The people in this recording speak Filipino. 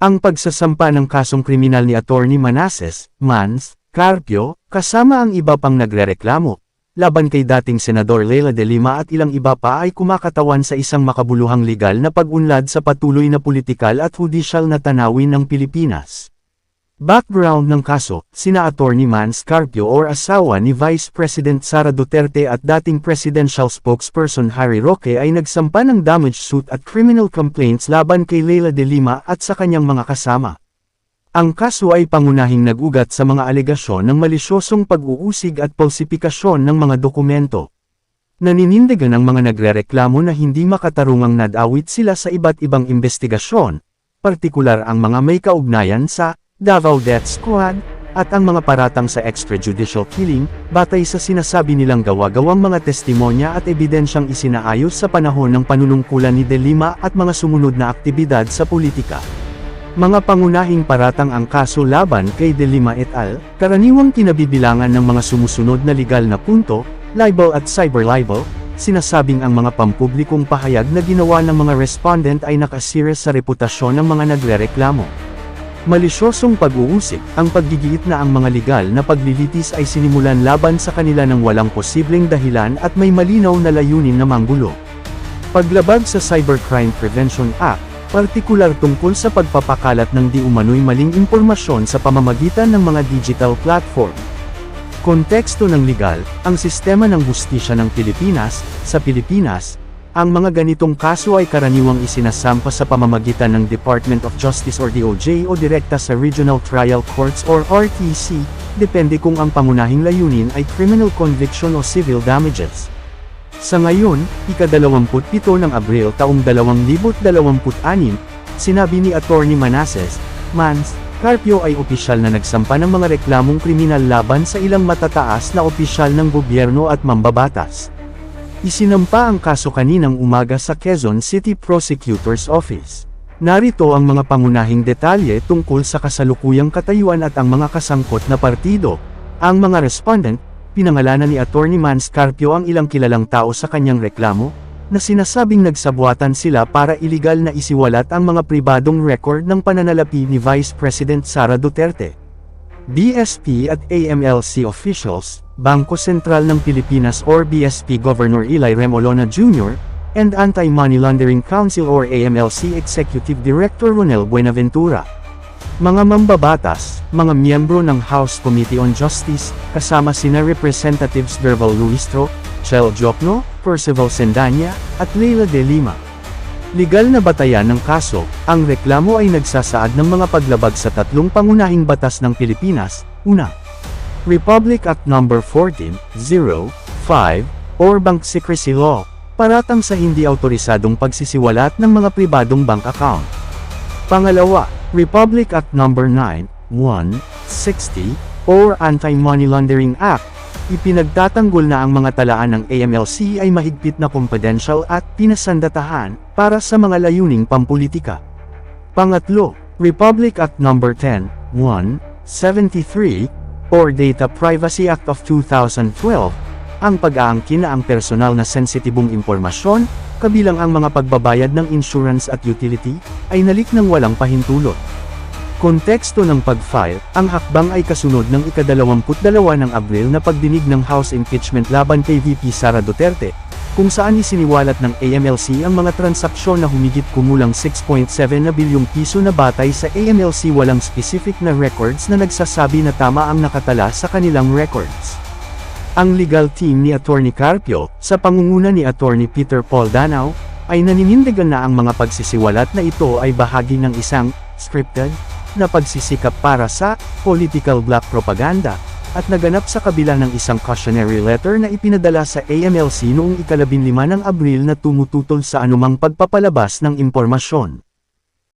Ang pagsasampa ng kasong kriminal ni Attorney Manasseh Mans Carpio, kasama ang iba pang nagrereklamo, laban kay dating Senador Leila de Lima at ilang iba pa ay kumakatawan sa isang makabuluhang legal na pag-unlad sa patuloy na politikal at hudisyal na tanawin ng Pilipinas. Background ng kaso, sina Attorney Mans Carpio or asawa ni Vice President Sara Duterte at dating presidential spokesperson Harry Roque ay nagsampa ng damage suit at criminal complaints laban kay Leila de Lima at sa kanyang mga kasama. Ang kaso ay pangunahing nag-ugat sa mga alegasyon ng malisyosong pag-uusig at falsifikasyon ng mga dokumento. Naninindigan ang mga nagrereklamo na hindi makatarungang nadawit sila sa iba't ibang investigasyon, partikular ang mga may kaugnayan sa Davao Death Squad, at ang mga paratang sa extrajudicial killing, batay sa sinasabi nilang gawa-gawang mga testimonya at ebidensyang isinaayos sa panahon ng panunungkulan ni De Lima at mga sumunod na aktibidad sa politika. Mga pangunahing paratang ang kaso laban kay De Lima et al., karaniwang kinabibilangan ng mga sumusunod na legal na punto, libel at cyber-libel, sinasabing ang mga pampublikong pahayag na ginawa ng mga respondent ay nakasira sa reputasyon ng mga nagrereklamo. Malisyosong pag-uusig, ang paggigiit na ang mga legal na paglilitis ay sinimulan laban sa kanila ng walang posibleng dahilan at may malinaw na layunin na manggulo. Paglabag sa Cybercrime Prevention Act, partikular tungkol sa pagpapakalat ng di umano'y maling impormasyon sa pamamagitan ng mga digital platform. Konteksto ng legal, ang sistema ng hustisya ng Pilipinas, sa Pilipinas, ang mga ganitong kaso ay karaniwang isinasampa sa pamamagitan ng Department of Justice or DOJ o direkta sa Regional Trial Courts or RTC, depende kung ang pangunahing layunin ay criminal conviction o civil damages. Sa ngayon, ika-27 ng Abril taong 2026, sinabi ni Attorney Manasseh Mans Carpio ay opisyal na nagsampa ng mga reklamong kriminal laban sa ilang matataas na opisyal ng gobyerno at mambabatas. Isinampa ang kaso kaninang umaga sa Quezon City Prosecutor's Office. Narito ang mga pangunahing detalye tungkol sa kasalukuyang katayuan at ang mga kasangkot na partido. Ang mga respondent, pinangalanan ni Attorney Mans Carpio ang ilang kilalang tao sa kanyang reklamo, na sinasabing nagsabuatan sila para iligal na isiwalat ang mga pribadong record ng pananalapi ni Vice President Sara Duterte. BSP at AMLC officials, Bangko Sentral ng Pilipinas or BSP Governor Eli Remolona Jr., and Anti-Money Laundering Council or AMLC Executive Director Ronel Buenaventura. Mga mambabatas, mga miyembro ng House Committee on Justice, kasama sina Representatives Derval Luistro, Chel Jokno, Percival Sendanya, at Leila de Lima. Legal na batayan ng kaso, ang reklamo ay nagsasaad ng mga paglabag sa tatlong pangunahing batas ng Pilipinas. Una, Republic Act No. 1405, or Bank Secrecy Law, paratang sa hindi autorisadong pagsisiwalat ng mga pribadong bank account. Pangalawa, Republic Act No. 9160, or Anti-Money Laundering Act, ipinagtatanggol na ang mga talaan ng AMLC ay mahigpit na confidential at pinasandatahan para sa mga layuning pampulitika. Pangatlo, Republic Act No. 10173, or Data Privacy Act of 2012, ang pag-aangkin na ang personal na sensitibong impormasyon, kabilang ang mga pagbabayad ng insurance at utility, ay nalik ng walang pahintulot. Konteksto ng pag-file, ang hakbang ay kasunod ng ika-22 ng Abril na pagdinig ng House impeachment laban kay VP Sara Duterte, kung saan isiniwalat ng AMLC ang mga transaksyon na humigit kumulang 6.7 na bilyong piso na batay sa AMLC walang specific na records na nagsasabi na tama ang nakatala sa kanilang records. Ang legal team ni Attorney Carpio, sa pangunguna ni Attorney Peter Paul Danao, ay naninindigan na ang mga pagsisiwalat na ito ay bahagi ng isang scripted na pagsisikap para sa political black propaganda, at naganap sa kabila ng isang cautionary letter na ipinadala sa AMLC noong ika-15 ng Abril na tumututol sa anumang pagpapalabas ng impormasyon.